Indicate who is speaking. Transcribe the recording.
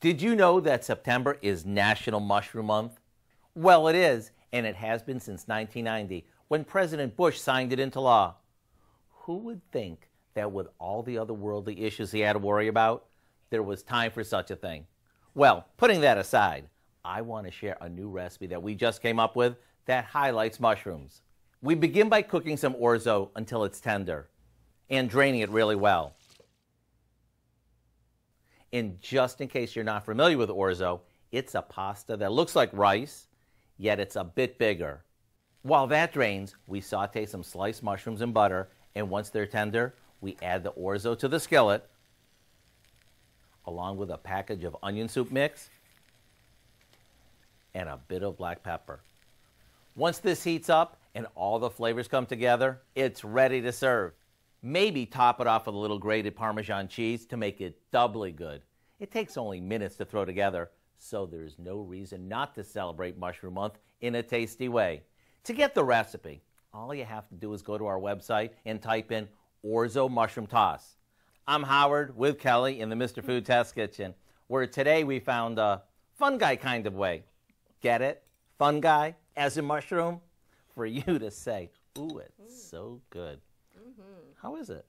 Speaker 1: Did you know that September is National Mushroom Month? Well, it is, and it has been since 1990, when President Bush signed it into law. Who would think that with all the other worldly issues he had to worry about, there was time for such a thing? Well, putting that aside, I want to share a new recipe that we just came up with that highlights mushrooms. We begin by cooking some orzo until it's tender and draining it really well. And just in case you're not familiar with orzo, it's a pasta that looks like rice, yet it's a bit bigger. While that drains, we saute some sliced mushrooms in butter, and once they're tender, we add the orzo to the skillet, along with a package of onion soup mix and a bit of black pepper. Once this heats up and all the flavors come together, it's ready to serve. Maybe top it off with a little grated Parmesan cheese to make it doubly good. It takes only minutes to throw together, so there's no reason not to celebrate Mushroom Month in a tasty way. To get the recipe, all you have to do is go to our website and type in Orzo Mushroom Toss. I'm Howard with Kelly in the Mr. Food Test Kitchen, where today we found a fun guy kind of way. Get it? Fun guy, as in mushroom, for you to say, ooh, it's so good. How is it?